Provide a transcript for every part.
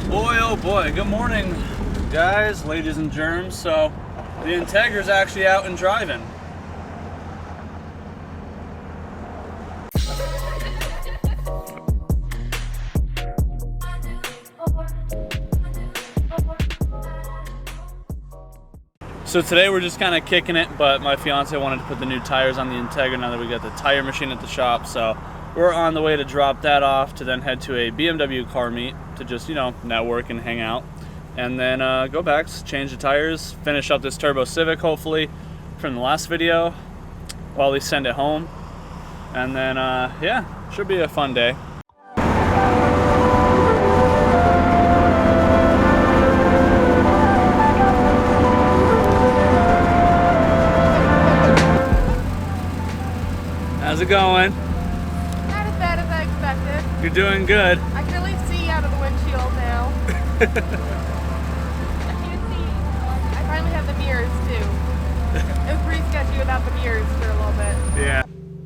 Boy, oh boy, good morning, guys, ladies and germs. So, the Integra's actually out and driving. So today we're just kind of kicking it, but my fiance wanted to put the new tires on the Integra now that we got the tire machine at the shop. So we're on the way to drop that off to then head to a BMW car meet to just, network and hang out. And then go back, change the tires, finish up this turbo Civic hopefully from the last video while we send it home. And then, yeah, should be a fun day. How's it going? Not as bad as I expected. You're doing good. I can at least see out of the windshield now. I can't see. I finally have the mirrors too. It was pretty sketchy without the mirrors for a little bit. Yeah.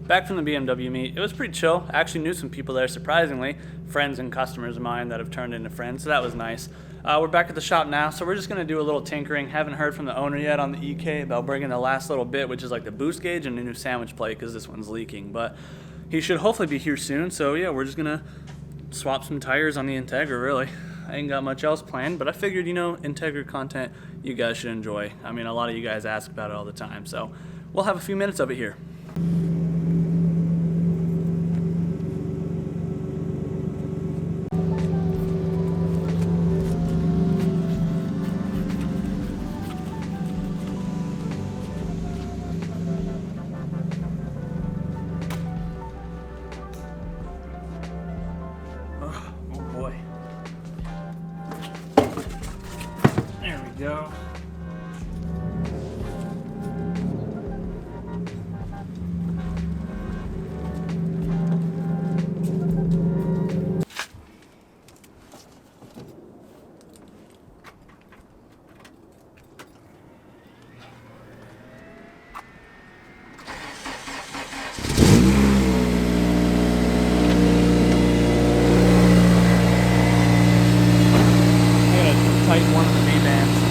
Back from the BMW meet, it was pretty chill. I actually knew some people there, surprisingly. Friends and customers of mine that have turned into friends, so that was nice. We're back at the shop now, so we're just going to do a little tinkering. Haven't heard from the owner yet on the EK about bringing the last little bit, which is like the boost gauge and a new sandwich plate, because this one's leaking. But he should hopefully be here soon, so yeah, we're just going to swap some tires on the Integra, really. I ain't got much else planned, but I figured, Integra content you guys should enjoy. I mean, a lot of you guys ask about it all the time, so we'll have a few minutes of it here. Go. Tighten one of the V-bands.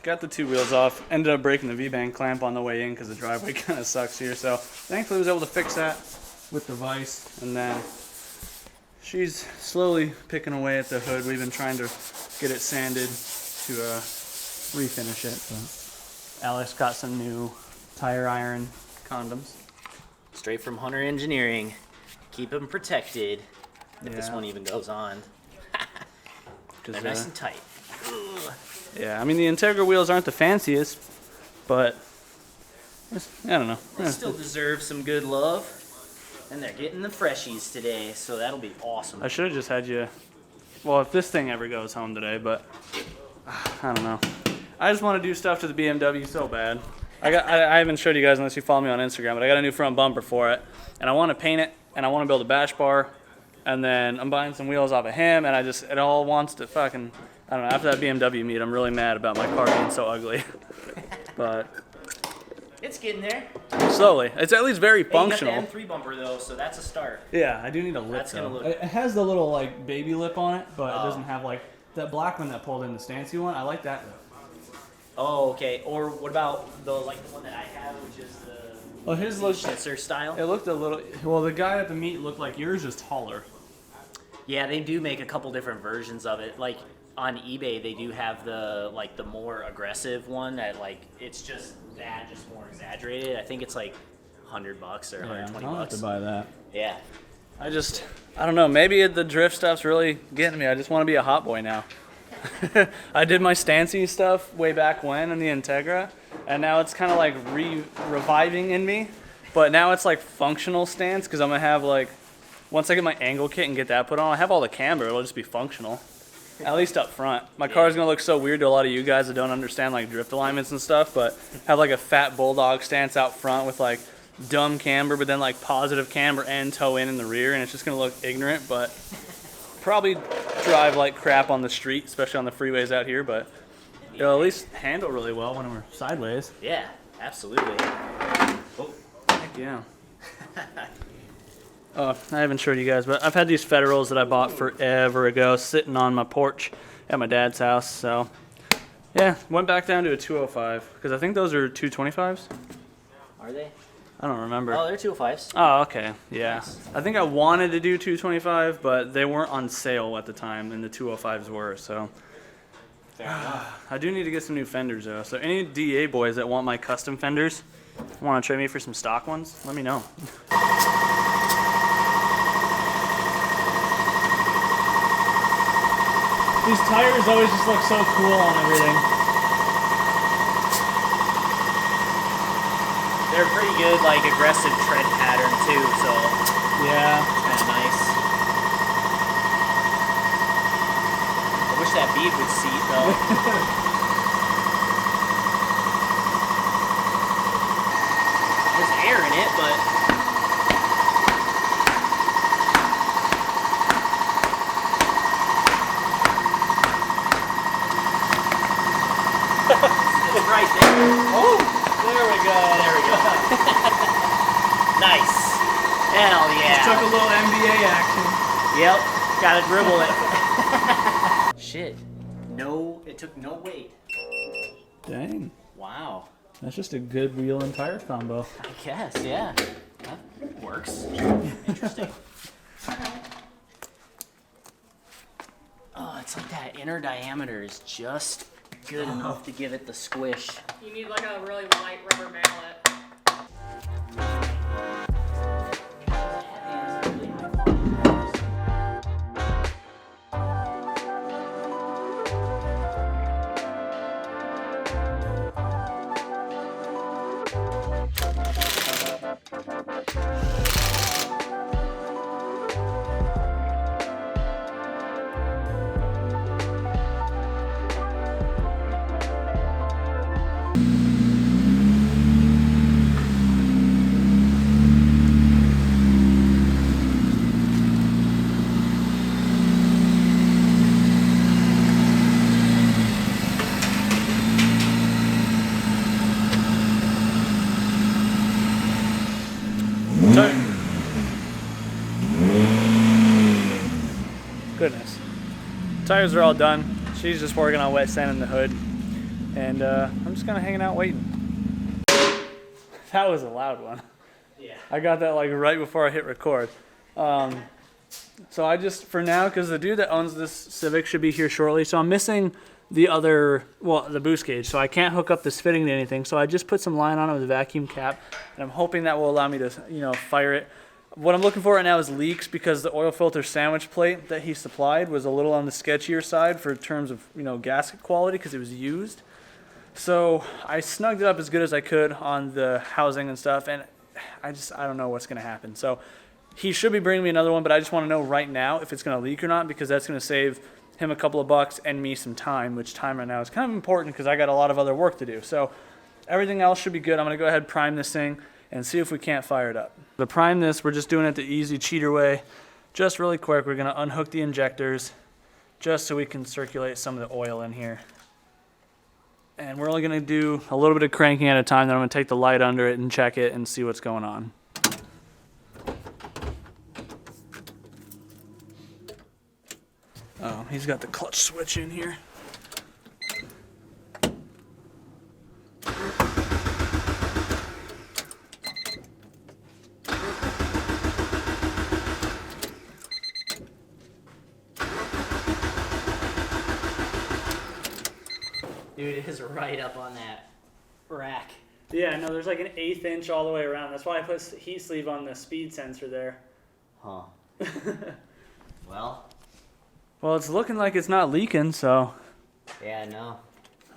Got the two wheels off, ended up breaking the V-band clamp on the way in because the driveway kind of sucks here, so thankfully I was able to fix that with the vise. And then she's slowly picking away at the hood. We've been trying to get it sanded to refinish it. But Alex got some new tire iron condoms. Straight from Hunter Engineering. Keep them protected if this one even goes on. They're nice and tight. Ugh. Yeah, I mean, the Integra wheels aren't the fanciest, but I don't know. They still deserve some good love, and they're getting the freshies today, so that'll be awesome. I should have just had you, well, if this thing ever goes home today, but I don't know. I just want to do stuff to the BMW so bad. I haven't showed you guys unless you follow me on Instagram, but I got a new front bumper for it, and I want to paint it, and I want to build a bash bar, and then I'm buying some wheels off of him, and it all wants to fucking... I don't know, after that BMW meet, I'm really mad about my car being so ugly. But it's getting there. Slowly. It's at least very functional. You got the M3 bumper though, so that's a start. Yeah, I do need a lip. That's gonna look... It has the little like baby lip on it, but it doesn't have like that black one that pulled in the Stancy one. I like that lip. Oh, okay. Or what about the one that I have, which is the his looked Schnitzer style? It looked a little. Well, the guy at the meet looked like yours, just taller. Yeah, they do make a couple different versions of it. Like on eBay, they do have the more aggressive one that it's just more exaggerated. I think it's like $100 or $120. I'll have to buy that. Yeah. I don't know. Maybe the drift stuff's really getting me. I just want to be a hot boy now. I did my Stancy stuff way back when in the Integra, and now it's kind of like reviving in me. But now it's like functional stance because I'm gonna have like once I get my angle kit and get that put on, I have all the camber. It'll just be functional. At least up front. My car's gonna look so weird to a lot of you guys that don't understand like drift alignments and stuff, but have like a fat bulldog stance out front with like dumb camber, but then like positive camber and toe in the rear, and it's just gonna look ignorant, but probably drive like crap on the street, especially on the freeways out here, but it'll at least handle really well when we're sideways. Yeah, absolutely. Oh. Heck yeah. Oh, I haven't showed you guys, but I've had these Federals that I bought forever ago sitting on my porch at my dad's house. So, yeah, went back down to a 205 because I think those are 225s. Are they? I don't remember. Oh, they're 205s. Oh, okay. Yeah. Nice. I think I wanted to do 225, but they weren't on sale at the time, and the 205s were. So, Fair enough. I do need to get some new fenders, though. So, any DA boys that want my custom fenders, want to trade me for some stock ones, let me know. These tires always just look so cool on everything. They're pretty good, like aggressive tread pattern too, so Yeah. kind of nice. I wish that bead would seat though. There's air in it, but it's right there. Oh, there we go. There we go. Nice. Hell yeah. Took a little NBA action. Yep. Gotta dribble it. Shit. No, it took no weight. Dang. Wow. That's just a good wheel and tire combo. I guess, yeah. That works. Interesting. Oh, it's like that inner diameter is just good enough to give it the squish. You need like a really light rubber mallet. Goodness. Tires are all done. She's just working on wet sanding the hood. And I'm just kind of hanging out waiting. That was a loud one. Yeah. I got that like right before I hit record. So I just, for now, because the dude that owns this Civic should be here shortly, so I'm missing the other, well, the boost gauge, so I can't hook up this fitting to anything. So I just put some line on it with a vacuum cap, and I'm hoping that will allow me to, you know, fire it. What I'm looking for right now is leaks, because the oil filter sandwich plate that he supplied was a little on the sketchier side for terms of, you know, gasket quality, because it was used. So I snugged it up as good as I could on the housing and stuff, and I don't know what's going to happen. So he should be bringing me another one, but I just want to know right now if it's going to leak or not, because that's going to save him a couple of bucks and me some time, which time right now is kind of important because I got a lot of other work to do. So everything else should be good. I'm going to go ahead and prime this thing and see if we can't fire it up. To prime this, we're just doing it the easy cheater way. Just really quick, we're going to unhook the injectors just so we can circulate some of the oil in here. And we're only going to do a little bit of cranking at a time, then I'm going to take the light under it and check it and see what's going on. Oh, he's got the clutch switch in here. Dude, it is right up on that rack. Yeah, no, there's like an 1/8 inch all the way around. That's why I put heat sleeve on the speed sensor there. Huh. Well. Well, it's looking like it's not leaking, so Yeah, no.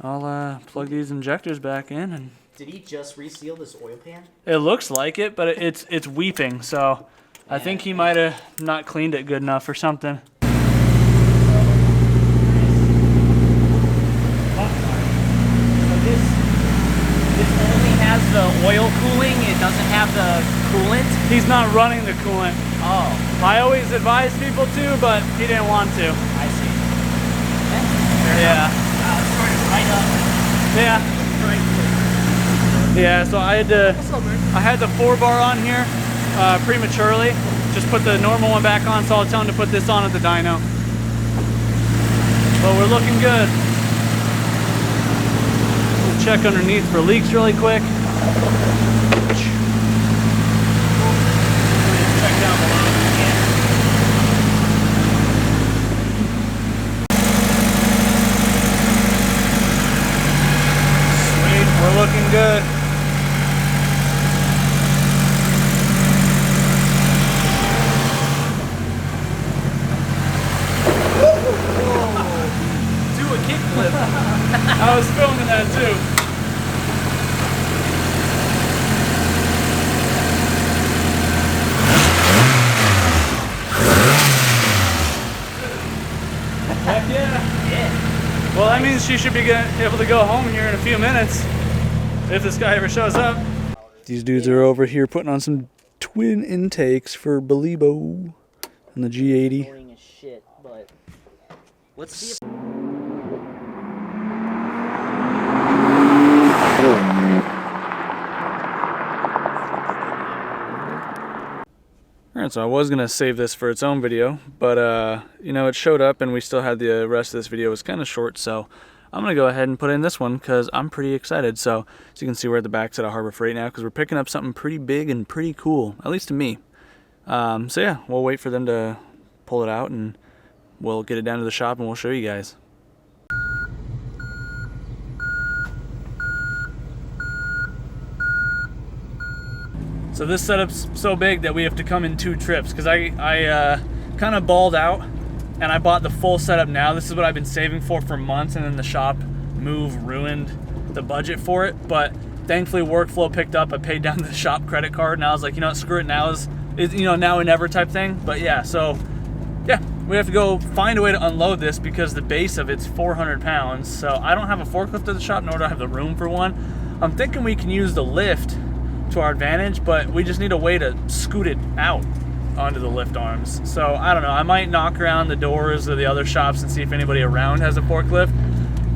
I'll plug these injectors back in, and Did he just reseal this oil pan? it looks like it, but it's weeping, so I think he might have not cleaned it good enough or something. This only has the oil cooling, it doesn't have the coolant? He's not running the coolant. Oh. I always advise people to, but he didn't want to. I see. Yeah. Sort of right up. Yeah. Right. Yeah, so I had the 4-bar on here prematurely. Just put the normal one back on, so I'll tell him to put this on at the dyno. But we're looking good. We'll check underneath for leaks really quick. Check down below if you can. Sweet, we're looking good. Do a kickflip. I was filming that too. Heck yeah. Yeah. Well, that means she should be able to go home here in a few minutes if this guy ever shows up. These dudes are over here putting on some twin intakes for Beliebo and the G80. Boring as shit, but let's see if Alright, so I was going to save this for its own video, but you know, it showed up and we still had the rest of this video. It was kind of short, so I'm going to go ahead and put in this one because I'm pretty excited. So as you can see, we're at the backside of Harbor Freight now because we're picking up something pretty big and pretty cool, at least to me. So yeah, we'll wait for them to pull it out and we'll get it down to the shop and we'll show you guys. So this setup's so big that we have to come in 2 trips because I kind of balled out and I bought the full setup now. This is what I've been saving for months, and then the shop move ruined the budget for it. But thankfully workflow picked up. I paid down the shop credit card and I was like, you know what, screw it, now is you know, now or never type thing. But yeah, so yeah, we have to go find a way to unload this because the base of it's 400 pounds. So I don't have a forklift at the shop, nor do I have the room for one. I'm thinking we can use the lift to our advantage, but we just need a way to scoot it out onto the lift arms. So I don't know, I might knock around the doors of the other shops and see if anybody around has a forklift,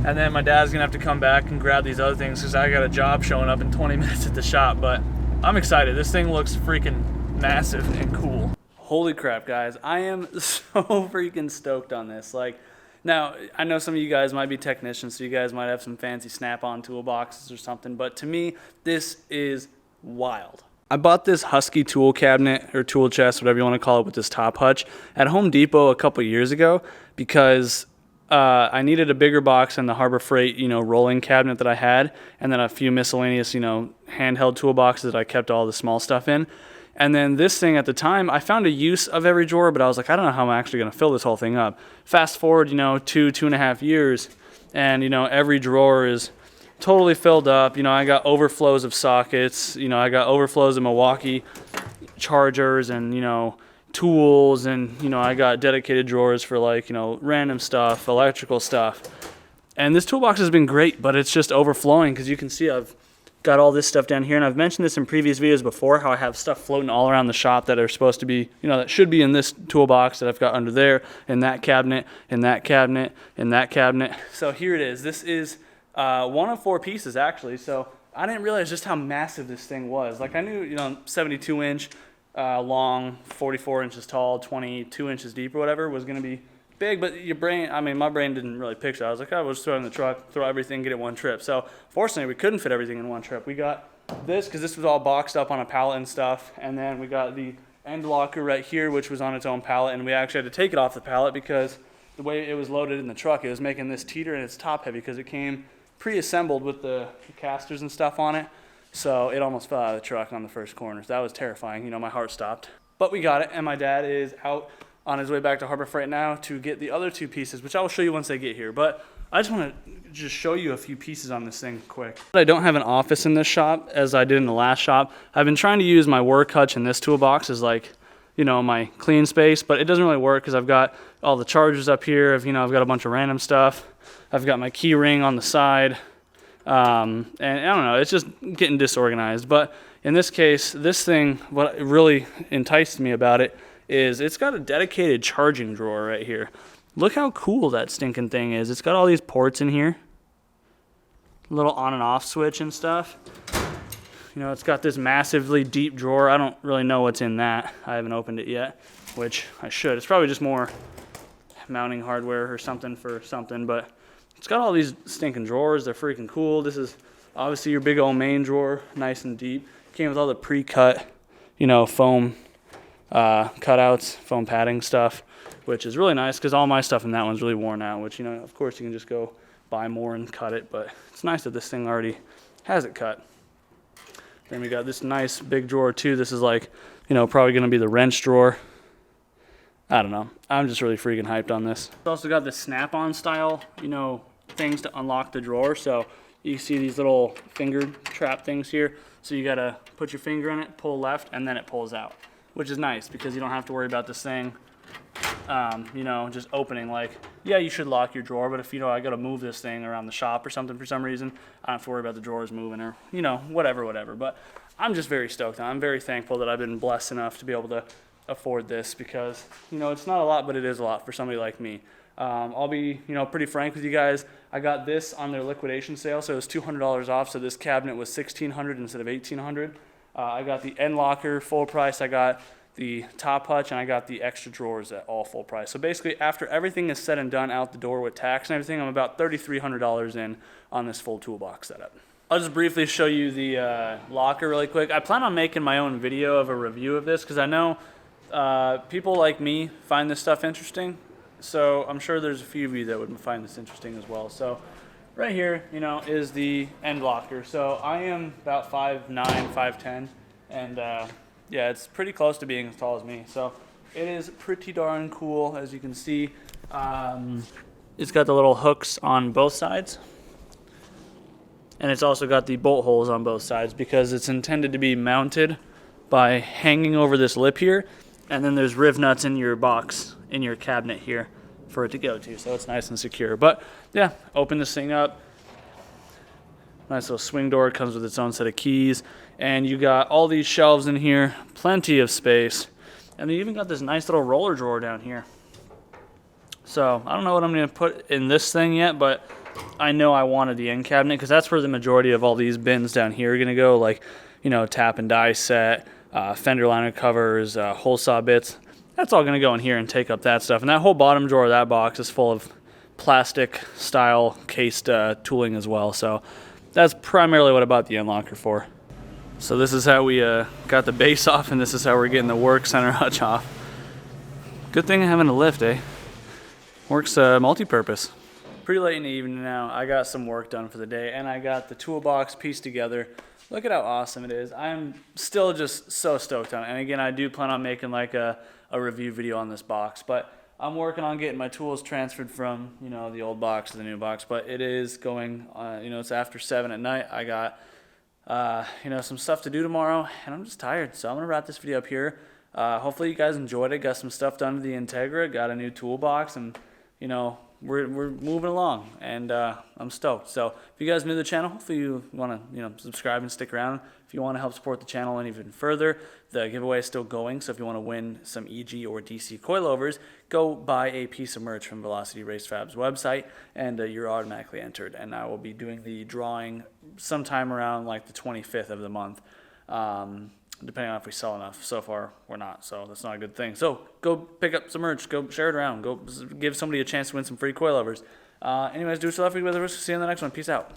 and then my dad's gonna have to come back and grab these other things because I got a job showing up in 20 minutes at the shop. But I'm excited. This thing looks freaking massive and cool. Holy crap, guys, I am so freaking stoked on this. Like, now I know some of you guys might be technicians, so you guys might have some fancy snap-on toolboxes or something, but to me this is wild. I bought this Husky tool cabinet or tool chest, whatever you want to call it, with this top hutch at Home Depot a couple years ago because I needed a bigger box than the Harbor Freight, you know, rolling cabinet that I had, and then a few miscellaneous, you know, handheld toolboxes that I kept all the small stuff in. And then this thing at the time, I found a use of every drawer, but I was like, I don't know how I'm actually going to fill this whole thing up. Fast forward, you know, 2.5 years, and, you know, every drawer is totally filled up. You know, I got overflows of sockets, you know, I got overflows of Milwaukee chargers and, you know, tools, and, you know, I got dedicated drawers for, like, you know, random stuff, electrical stuff. And this toolbox has been great, but it's just overflowing because you can see I've got all this stuff down here, and I've mentioned this in previous videos before, how I have stuff floating all around the shop that are supposed to be, you know, that should be in this toolbox that I've got under there, in that cabinet, in that cabinet, in that cabinet. So here it is. This is one of 4 pieces, actually. So I didn't realize just how massive this thing was. Like, I knew, you know, 72-inch long, 44 inches tall, 22 inches deep or whatever was going to be big, but your brain, I mean, my brain didn't really picture. I was like, oh, we'll just throw it in the truck, throw everything, get it one trip. So fortunately, we couldn't fit everything in one trip. We got this because this was all boxed up on a pallet and stuff, and then we got the end locker right here, which was on its own pallet, and we actually had to take it off the pallet because the way it was loaded in the truck, it was making this teeter, and it's top heavy because it came pre-assembled with the casters and stuff on it. So it almost fell out of the truck on the first corner. So that was terrifying. You know, my heart stopped. But we got it, and my dad is out on his way back to Harbor Freight now to get the other 2 pieces, which I will show you once they get here. But I just want to just show you a few pieces on this thing quick. I don't have an office in this shop as I did in the last shop. I've been trying to use my work hutch in this toolbox as like you know, my clean space, but it doesn't really work because I've got all the chargers up here. I've got a bunch of random stuff. I've got my key ring on the side. And I don't know, it's just getting disorganized. But in this case, this thing, what really enticed me about it is it's got a dedicated charging drawer right here. Look how cool that stinking thing is. It's got all these ports in here. Little on and off switch and stuff. You know, it's got this massively deep drawer. I don't really know what's in that. I haven't opened it yet, which I should. It's probably just more mounting hardware or something for something, but it's got all these stinking drawers. They're freaking cool. This is obviously your big old main drawer, nice and deep. Came with all the pre-cut, you know, foam cutouts, foam padding stuff, which is really nice because all my stuff in that one's really worn out, which, you know, of course you can just go buy more and cut it, but it's nice that this thing already has it cut. Then we got this nice big drawer too. This is like, you know, probably going to be the wrench drawer. I don't know. I'm just really freaking hyped on this. It's also got the snap-on style, you know, things to unlock the drawer. So you see these little finger trap things here. So you got to put your finger in it, pull left, and then it pulls out, which is nice because you don't have to worry about this thing, you know, just opening. Like, yeah, you should lock your drawer, but if, you know, I got to move this thing around the shop or something for some reason, I don't have to worry about the drawers moving or, you know, whatever. But I'm just very stoked. I'm very thankful that I've been blessed enough to be able to afford this because, you know, it's not a lot, but it is a lot for somebody like me. I'll be, you know, pretty frank with you guys. I got this on their liquidation sale, so it was $200 off. So this cabinet was $1,600 instead of $1,800. I got the end locker full price. I got the top hutch, and I got the extra drawers at all full price. So basically, after everything is said and done out the door with tax and everything, I'm about $3,300 in on this full toolbox setup. I'll just briefly show you the locker really quick. I plan on making my own video of a review of this because I know people like me find this stuff interesting. So I'm sure there's a few of you that would find this interesting as well. So right here, you know, is the end locker. So I am about 5'9", 5'10", and yeah, it's pretty close to being as tall as me. So it is pretty darn cool, as you can see. It's got the little hooks on both sides. And it's also got the bolt holes on both sides because it's intended to be mounted by hanging over this lip here. And then there's Rivnuts in your box, in your cabinet here for it to go to. So it's nice and secure. But yeah, open this thing up. Nice little swing door. It comes with its own set of keys. And you got all these shelves in here, plenty of space. And they even got this nice little roller drawer down here. So I don't know what I'm going to put in this thing yet, but I know I wanted the end cabinet because that's where the majority of all these bins down here are going to go, like, you know, tap and die set, fender liner covers, hole saw bits. That's all going to go in here and take up that stuff. And that whole bottom drawer of that box is full of plastic style cased tooling as well. So that's primarily what I bought the end locker for. So this is how we got the base off, and this is how we're getting the work center hutch off. Good thing having a lift, eh? Works multi-purpose. Pretty late in the evening now. I got some work done for the day, and I got the toolbox pieced together. Look at how awesome it is. I'm still just so stoked on it. And again, I do plan on making like a review video on this box, but I'm working on getting my tools transferred from, you know, the old box to the new box. But it is going, you know, it's after 7 at night. I got, you know, some stuff to do tomorrow, and I'm just tired. So I'm gonna wrap this video up here. Hopefully you guys enjoyed it. Got some stuff done to the Integra. Got a new toolbox, and you know, we're moving along, and I'm stoked. So if you guys are new to the channel, hopefully you want to, you know, subscribe and stick around. If you want to help support the channel and even further, the giveaway is still going. So if you want to win some EG or DC coilovers, go buy a piece of merch from Velocity Race Fab's website, and you're automatically entered. And I will be doing the drawing sometime around like the 25th of the month. Depending on if we sell enough. So far, we're not, so that's not a good thing. So go pick up some merch, go share it around, go give somebody a chance to win some free coilovers. Anyways, do yourself a good. See you in the next one. Peace out.